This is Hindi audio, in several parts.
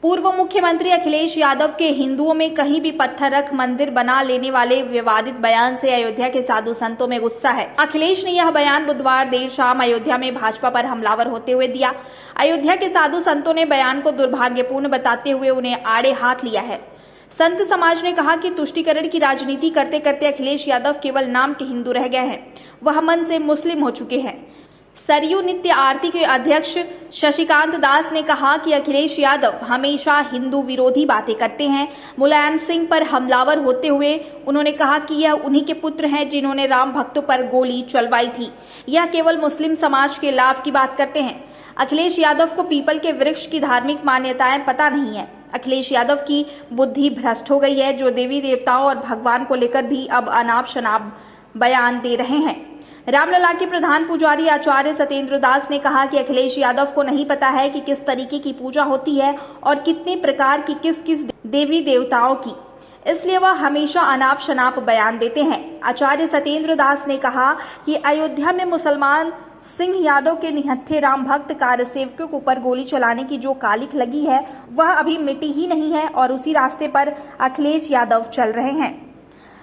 पूर्व मुख्यमंत्री अखिलेश यादव के हिंदुओं में कहीं भी पत्थर रख मंदिर बना लेने वाले विवादित बयान से अयोध्या के साधु संतों में गुस्सा है। अखिलेश ने यह बयान बुधवार देर शाम अयोध्या में भाजपा पर हमलावर होते हुए दिया। अयोध्या के साधु संतों ने बयान को दुर्भाग्यपूर्ण बताते हुए उन्हें आड़े हाथ लिया है। संत समाज ने कहा कि तुष्टीकरण की राजनीति करते करते अखिलेश यादव केवल नाम के हिंदू रह गए हैं, वह मन से मुस्लिम हो चुके हैं। सरयू नित्य आरती के अध्यक्ष शशिकांत दास ने कहा कि अखिलेश यादव हमेशा हिंदू विरोधी बातें करते हैं। मुलायम सिंह पर हमलावर होते हुए उन्होंने कहा कि यह उन्हीं के पुत्र हैं जिन्होंने राम भक्तों पर गोली चलवाई थी। यह केवल मुस्लिम समाज के लाभ की बात करते हैं। अखिलेश यादव को पीपल के वृक्ष की धार्मिक मान्यताएं पता नहीं है। अखिलेश यादव की बुद्धि भ्रष्ट हो गई है, जो देवी देवताओं और भगवान को लेकर भी अब अनाप शनाप बयान दे रहे हैं। रामलला के प्रधान पुजारी आचार्य सत्येंद्र दास ने कहा कि अखिलेश यादव को नहीं पता है कि किस तरीके की पूजा होती है और कितने प्रकार की किस किस देवी देवताओं की, इसलिए वह हमेशा अनाप शनाप बयान देते हैं। आचार्य सत्येंद्र दास ने कहा कि अयोध्या में मुसलमान सिंह यादव के निहत्थे राम भक्त कार्यसेवकों के ऊपर गोली चलाने की जो कालिख लगी है वह अभी मिटी ही नहीं है और उसी रास्ते पर अखिलेश यादव चल रहे हैं।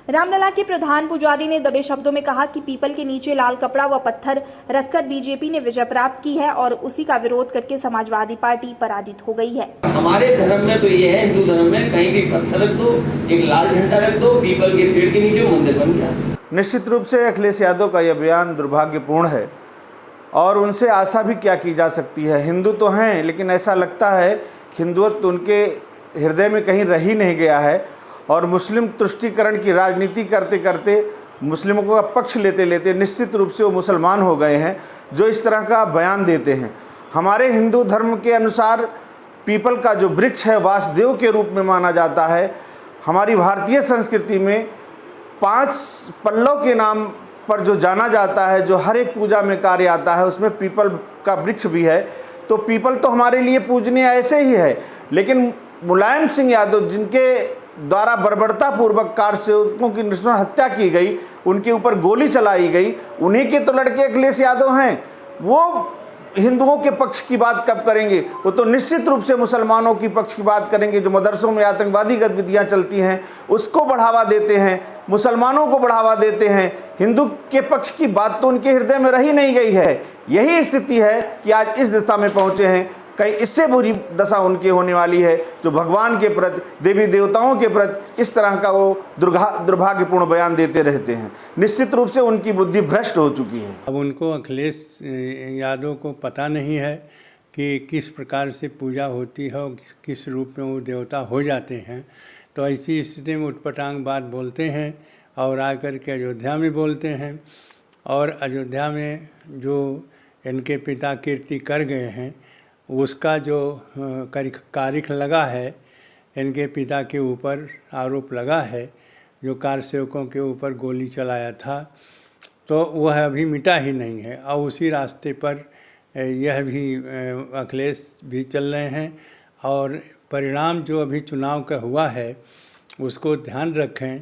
रामलला के प्रधान पुजारी ने दबे शब्दों में कहा कि पीपल के नीचे लाल कपड़ा व पत्थर रखकर बीजेपी ने विजय प्राप्त की है और उसी का विरोध करके समाजवादी पार्टी पराजित हो गई है। हमारे धर्म में तो ये है, हिंदू धर्म में कहीं भी पत्थर रख दो, एक लाल झंडा रख दो, पीपल के पेड़ के नीचे मंदिर बन गया। निश्चित रूप से अखिलेश यादव का यह बयान दुर्भाग्यपूर्ण है और उनसे आशा भी क्या की जा सकती है। हिंदू तो हैं, लेकिन ऐसा लगता है कि हिंदुत्व उनके हृदय में कहीं रह ही नहीं गया है और मुस्लिम तुष्टीकरण की राजनीति करते करते, मुस्लिमों का पक्ष लेते लेते निश्चित रूप से वो मुसलमान हो गए हैं जो इस तरह का बयान देते हैं। हमारे हिंदू धर्म के अनुसार पीपल का जो वृक्ष है वासुदेव के रूप में माना जाता है। हमारी भारतीय संस्कृति में 5 पल्लव के नाम पर जो जाना जाता है, जो हर एक पूजा में कार्य आता है, उसमें पीपल का वृक्ष भी है। तो पीपल तो हमारे लिए पूजनीय ऐसे ही है, लेकिन मुलायम सिंह यादव जिनके द्वारा बर्बरतापूर्वक कारसेवकों की नृशंस हत्या की गई, उनके ऊपर गोली चलाई गई, उन्हीं के तो लड़के अखिलेश यादव हैं। वो हिंदुओं के पक्ष की बात कब करेंगे? वो तो निश्चित रूप से मुसलमानों की पक्ष की बात करेंगे। जो मदरसों में आतंकवादी गतिविधियां चलती हैं उसको बढ़ावा देते हैं, मुसलमानों को बढ़ावा देते हैं। हिंदू के पक्ष की बात तो उनके हृदय में रही नहीं गई है। यही स्थिति है कि आज इस दिशा में पहुंचे हैं। कहीं इससे बुरी दशा उनकी होने वाली है जो भगवान के प्रति, देवी देवताओं के प्रति इस तरह का वो दुर्भाग्यपूर्ण बयान देते रहते हैं। निश्चित रूप से उनकी बुद्धि भ्रष्ट हो चुकी है। अब उनको अखिलेश यादव को पता नहीं है कि किस प्रकार से पूजा होती है और किस रूप में वो देवता हो जाते हैं। तो ऐसी स्थिति में उटपटांग बात बोलते हैं और आकर के अयोध्या में बोलते हैं। और अयोध्या में जो इनके पिता कीर्ति कर गए हैं उसका जो कारिख लगा है, इनके पिता के ऊपर आरोप लगा है जो कारसेवकों के ऊपर गोली चलाया था, तो वह अभी मिटा ही नहीं है। और उसी रास्ते पर यह भी अखिलेश भी चल रहे हैं। और परिणाम जो अभी चुनाव का हुआ है उसको ध्यान रखें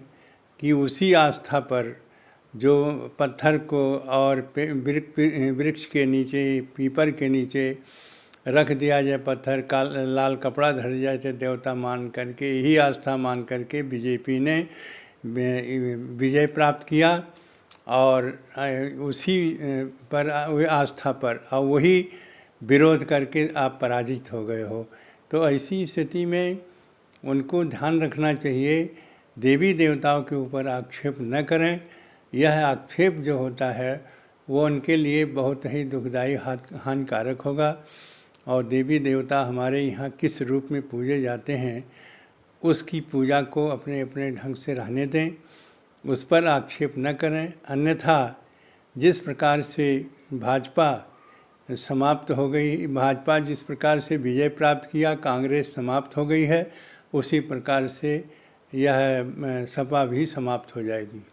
कि उसी आस्था पर जो पत्थर को और वृक्ष के नीचे, पीपल के नीचे रख दिया जाए, पत्थर का लाल कपड़ा धर दिया जाए, देवता मान करके, यही आस्था मान करके बीजेपी ने विजय प्राप्त किया और उसी पर आस्था पर और वही विरोध करके आप पराजित हो गए हो। तो ऐसी स्थिति में उनको ध्यान रखना चाहिए, देवी देवताओं के ऊपर आक्षेप न करें। यह आक्षेप जो होता है वो उनके लिए बहुत ही दुखदायी हानिकारक होगा। और देवी देवता हमारे यहाँ किस रूप में पूजे जाते हैं उसकी पूजा को अपने अपने ढंग से रहने दें, उस पर आक्षेप न करें। अन्यथा जिस प्रकार से भाजपा समाप्त हो गई, भाजपा जिस प्रकार से विजय प्राप्त किया, कांग्रेस समाप्त हो गई है, उसी प्रकार से यह सपा भी समाप्त हो जाएगी।